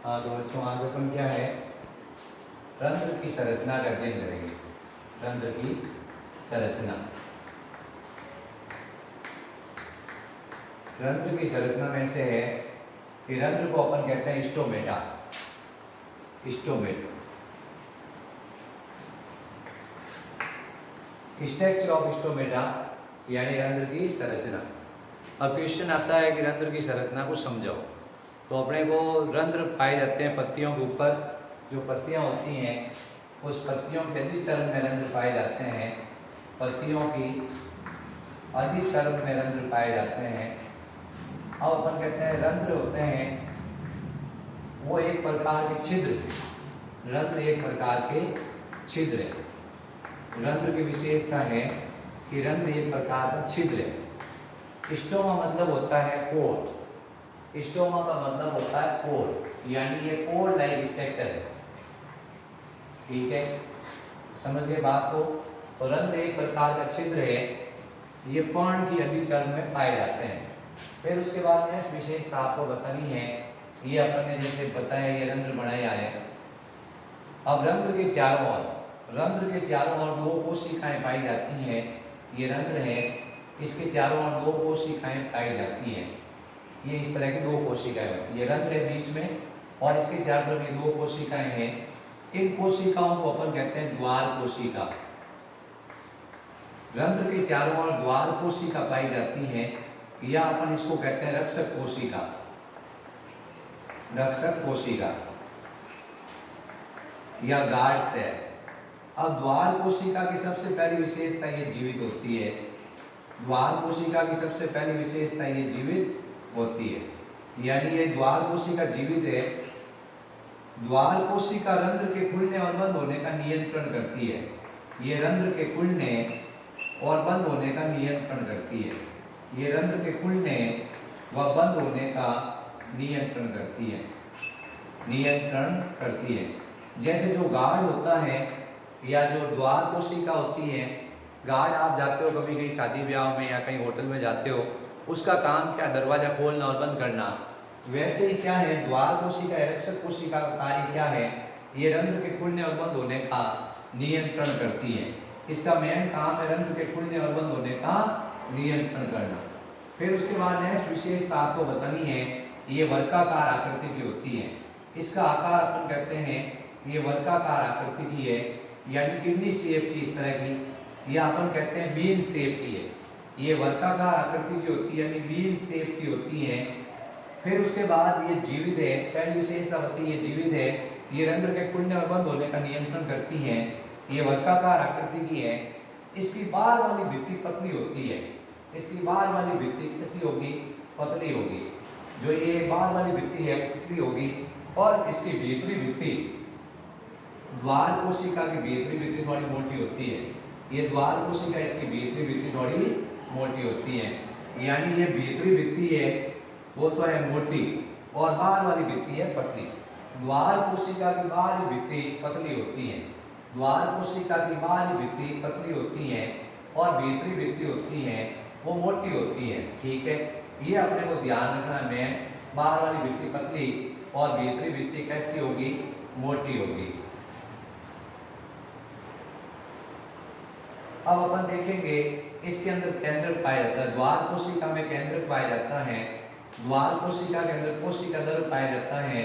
हाँ तो बच्चों आज अपन क्या है रंध्र की संरचना का अध्ययन करेंगे। रंध्र की संरचना, रंध्र की संरचना में से है कि रंध्र को अपन कहते हैं stomata. Stomata structure of stomata यानी रंध्र की संरचना। अब क्वेश्चन आता है कि रंध्र की संरचना को समझाओ। तो अपने को रंध्र पाए जाते हैं पत्तियों के ऊपर, जो पत्तियां होती हैं उस पत्तियों के अधिचरण में रंध्र पाए जाते हैं। पत्तियों की अधिचरण में रंध्र पाए जाते हैं। अब अपन कहते हैं रंध्र होते हैं वो एक प्रकार के छिद्र। रंध्र एक प्रकार के छिद्र है। रंध्र की विशेषता है कि रंध्र एक प्रकार का छिद्र है। स्टोमा मतलब होता है पोर। स्टोमा का मतलब होता है पोर, यानी ये पोर लाइक स्ट्रक्चर है। ठीक है, समझ गए बात को। तो रंध्र एक प्रकार का छिद्र है, ये पर्ण की अधिचरण में पाए जाते हैं। फिर उसके बाद नेक्स्ट विशेषता आपको बतानी है। ये अपन ने जैसे बताया ये रंध्र बनाया है। अब रंध्र के चारों ओर, रंध्र के चारों ओर दो कोशिकाएं पाई जाती हैं। ये रंध्र है, इसके चारों ओर दो कोशिकाएं पाई जाती हैं। ये इस तरह की दो कोशिकाएं होती है। ये रंध्र है बीच में और इसके चारों तरफ ये दो कोशिकाएं हैं। इन कोशिकाओं को अपन कहते हैं द्वार कोशिका। रंध्र के चारों ओर द्वार कोशिका पाई जाती है, या अपन इसको कहते हैं रक्षक कोशिका। रक्षक कोशिका या गार्ड सेल। अब द्वार कोशिका की सबसे पहली विशेषता ये जीवित होती है। द्वार कोशिका की सबसे पहली विशेषता ये जीवित होती है, यानी ये द्वार कोशिका जीवित है। द्वार कोशिका रंध्र के खुलने और बंद होने का नियंत्रण करती है। ये रंध्र के खुलने और बंद होने का नियंत्रण करती है। ये रंध्र के खुलने व बंद होने का नियंत्रण करती है। नियंत्रण करती है। जैसे जो गार्ड होता है या जो द्वार कोशिका होती है, गार्ड आप जाते हो कभी कहीं शादी ब्याह में या कहीं होटल में जाते हो, उसका काम क्या दरवाजा खोलना और बंद करना। वैसे ही क्या है द्वार कोशिका या रक्षक कोशिका का कार्य क्या है, ये रंध्र के खुलने और बंद होने का नियंत्रण करती है। इसका मेन काम है रंध्र के खुलने और बंद होने का नियंत्रण करना। फिर उसके बाद नेक्स्ट विशेषता आपको बतानी है, ये वर्गाकार आकृति की होती है। इसका आकार अपन कहते हैं ये वर्गाकार आकृति की है, यानी किडनी शेप की इस तरह की, या अपन कहते हैं बीन शेप की है। ये वर्गाकार आकृति की होती है, यानी बीन शेप की होती है। फिर उसके बाद ये जीवित है। पहली विशेषता बताई ये जीवित है। ये रंध्र के खुलने और बंद होने का नियंत्रण करती है। ये वर्गाकार आकृति की है। इसकी बाहर वाली भित्ति पतली होती है। इसकी बाहर वाली भित्ति कैसी होगी, पतली होगी। जो ये बाहर वाली भित्ति है पतली होगी, और इसकी भीतरी भित्ति, द्वार कोशिका की भीतरी भित्ति थोड़ी मोटी होती है। ये द्वार कोशिका इसकी भीतरी भित्ति थोड़ी मोटी होती है, यानी ये भीतरी भित्ति है वो तो है मोटी और बाहर वाली भित्ति है पतली। द्वार कोशिका की बाहरी भित्ति पतली होती है। द्वार कोशिका की बाहरी भित्ति पतली होती है और भीतरी भित्ति होती है वो मोटी होती है। ठीक है, ये अपने को ध्यान रखना में, बाहर वाली भित्ति पतली और भीतरी भित्ति कैसी होगी, मोटी होगी। अब अपन देखेंगे इसके अंदर केंद्रक पाया जाता है। द्वार कोशिका में केंद्रक पाया जाता है। द्वार कोशिका के अंदर कोशिका द्रव पाया जाता है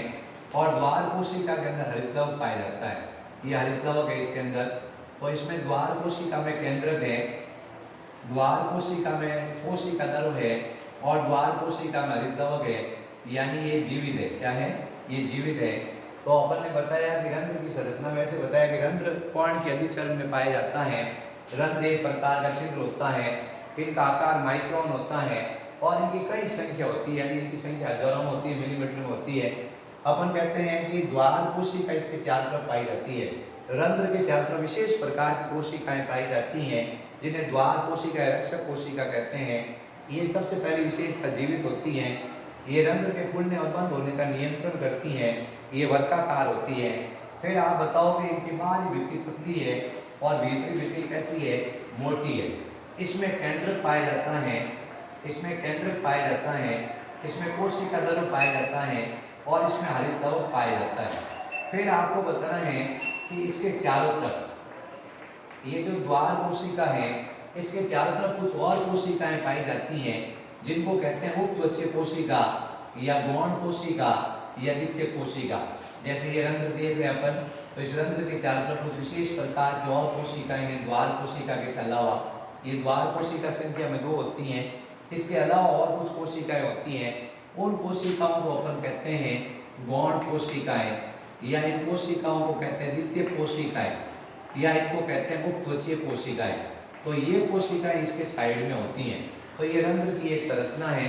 और द्वार कोशिका के अंदर हरितलवक पाया जाता है। ये हरितलवक है इसके अंदर। तो इसमें द्वार कोशिका में केंद्रक है, द्वार कोशिका में कोशिका द्रव है और द्वार कोशिका में हरितलवक है, यानी ये जीवित है। क्या है, ये जीवित है। तो अपन ने बताया कि रंध्र की संरचना में ऐसे बताया कि रंध्र पर्ण के अधिचरण में पाया जाता है। रंध्र एक प्रकार का छिद्र होता है, इनका आकार माइक्रोन होता है और इनकी कई संख्या होती है, यानी इनकी संख्या हजारों में होती है, मिलीमीटर में होती है। अपन कहते हैं कि द्वार कोशिका इसके चारों तरफ पाई जाती है। रंध्र के चारों तरफ विशेष प्रकार की कोशिकाएं पाई जाती हैं, जिन्हें द्वार कोशिका या रक्षक कोशिका कहते हैं। ये सबसे पहली विशेषता जीवित होती हैं। ये रंध्र के खुलने और बंद होने का नियंत्रण करती हैं। ये वर्गाकार होती है। फिर आप बताओ कि इनकी बाहरी भित्ति पतली है और भीतरी भित्ति कैसी है, मोटी है। इसमें केंद्रक पाया जाता है, इसमें केंद्रक पाया जाता है, इसमें कोशिका द्रव पाया जाता है। और इसमें हरित लवक पाया जाता है। फिर आपको बताना है कि इसके चारों तरफ ये जो द्वार कोशिका है, इसके चारों तरफ कुछ और कोशिकाएं पाई जाती हैं जिनको कहते हैं उपत्वचीय कोशिका या गौण कोशिका या द्वितीय कोशिका। जैसे ये रंध्र देख रहे हैं अपन, तो इस रंध्र के चारों तरफ कुछ विशेष प्रकार की और कोशिकाएं हैं द्वार कोशिका के अलावा। ये द्वार कोशिका संख्या में 2 होती हैं। इसके अलावा और कुछ कोशिकाएं होती हैं, उन कोशिकाओं को अपन कहते हैं गौण कोशिकाएं, या इन कोशिकाओं को कहते हैं द्वितीय कोशिकाएं, या इनको कहते हैं उपत्वचीय कोशिकाएं। तो ये कोशिकाएं इसके साइड में होती हैं। तो ये रंध्र की एक संरचना है।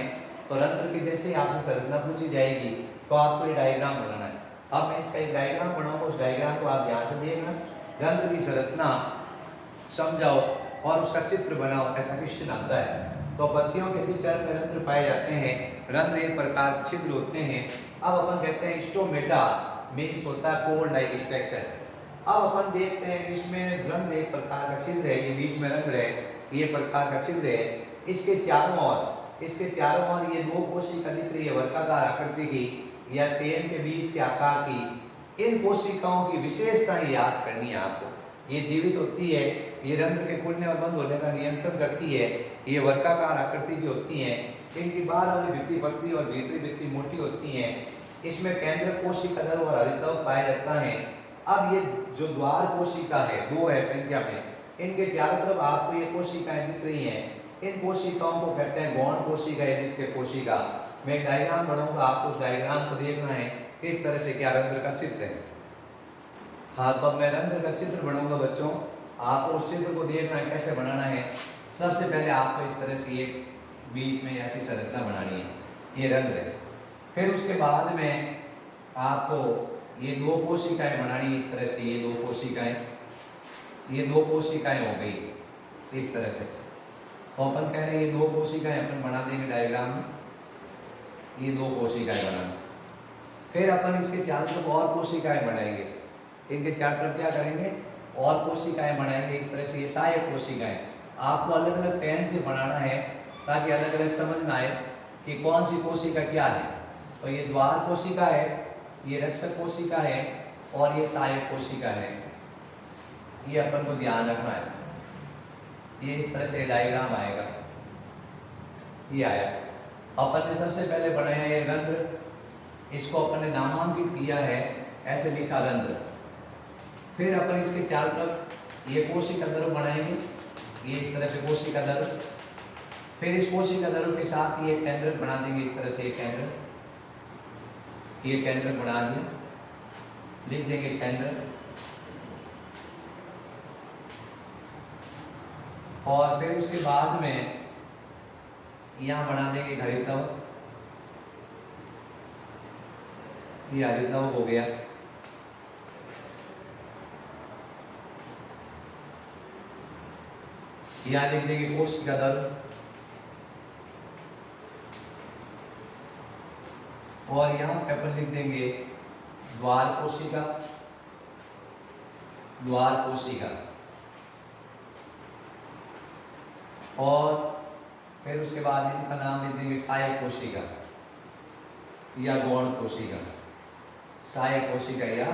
तो रंध्र की जैसे आपसे संरचना पूछी जाएगी तो आपको ये डायग्राम बनाना है। अब मैं इसका एक डायग्राम बनाऊंगा, उस डायग्राम को आप ध्यान से देखना, रंध्र की संरचना समझाओ और उसका चित्र बनाओ, ऐसा क्वेश्चन आता है। तो पत्तियों के द्विचरण में रंध्र पाए जाते हैं। रंध्र एक प्रकार के छिद्र होते हैं। अब अपन कहते हैं स्टोमेटा मीन्स होता है पोल लाइक स्ट्रक्चर। अब अपन देखते हैं इसमें रंध्र एक प्रकार का छिद्र है, ये बीच में रंध्र है, ये प्रकार का छिद्र है। इसके चारों ओर ये 2 कोशिका दिख रही है वर्गाकार आकृति की या सेम के बीच के आकार की। इन कोशिकाओं की विशेषताएं याद करनी है आपको। ये जीवित होती है, ये रंध्र के खुलने और बंद होने का नियंत्रण करती है, ये वर्गाकार आकृति की होती हैं। इनकी बाहर वाली भित्ति पतली और भीतरी भित्ति मोटी होती हैं। इसमें केंद्र कोशिका दल और हरित लवक पाया जाता है। अब ये जो द्वार कोशिका है, 2 है संख्या में, इनके चारों तरफ आपको ये कोशिकाएं दिख रही हैं। इन कोशिकाओं को कहते हैं गौण कोशिका या द्वितीय कोशिका। मैं एक डायग्राम बनाऊंगा, आपको उस डायग्राम को देखना है किस तरह से क्या रंध्र का चित्र है। हाँ, तो मैं रंध्र का चित्र बनाऊंगा बच्चों, आपको उस चित्र को देखना है कैसे बनाना है। सबसे पहले आपको इस तरह से ये बीच में ऐसी संरचना बनानी है, ये रंध्र है। फिर उसके बाद में आपको ये 2 कोशिकाएं बनानी है इस तरह से, ये 2 कोशिकाएं हो गई इस तरह से। तो अपन कह रहे हैं ये 2 कोशिकाएं अपन बना देंगे डायग्राम में, ये 2 कोशिकाएं बनाना। फिर अपन इसके चारों तरफ और कोशिकाएं बनाएंगे, इनके चारों तरफ क्या करेंगे और कोशिकाएं बनाएंगे इस तरह से। ये सहायक कोशिकाएं आपको अलग अलग पेन से बनाना है ताकि अलग अलग समझ में आए कि कौन सी कोशिका क्या है। तो ये द्वार कोशिका है, ये रक्षक कोशिका है और ये सहायक कोशिका है। ये अपन को ध्यान रखना है। ये इस तरह से डायग्राम आएगा, ये आया। अपन ने सबसे पहले बनाया ये रंध्र, इसको अपन ने नामांकित किया है, ऐसे लिखा रंध्र। फिर अपन इसके चारों तरफ ये कोशिका दल बनाएंगे, ये इस तरह से कोशिका दल। फिर इस कोशिका दल के साथ ये केंद्र बना देंगे इस तरह से, ये केंद्र बना दिया, लिख देंगे केंद्र। और फिर उसके बाद में यहाँ बना देंगे हरित लवक, ये हरित लवक हो गया। यहाँ लिख देंगे कोशिका दल और यहाँ पे अपन लिख देंगे द्वार कोशिका, और फिर उसके बाद इनका नाम लिख देंगे सहायक कोशिका या गौण कोशिका, सहायक कोशिका या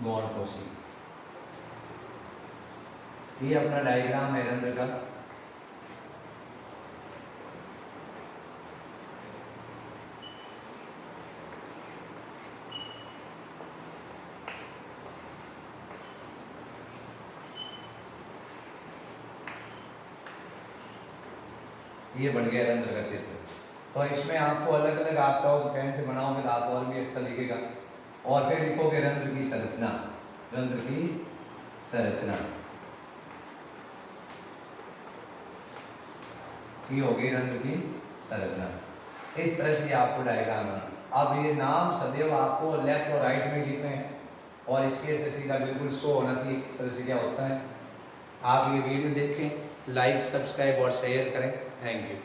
गौण कोशिका। ये अपना डायग्राम है रंध्र का। ये बन गया रंध्र का चित्र। तो इसमें आपको अलग अलग आप चाहो पेन से बनाओगे तो आप और भी अच्छा लिखेगा। और फिर लिखोगे रंध्र की संरचना, ये हो गई रंध्र की संरचना। इस तरह से आपको डायग्राम है। अब ये नाम सदैव आपको लेफ्ट और राइट में लिखने हैं और इसके से सीधा बिल्कुल शो होना चाहिए किस तरह से क्या होता है। आप ये वीडियो देखें, लाइक सब्सक्राइब और शेयर करें। Thank you.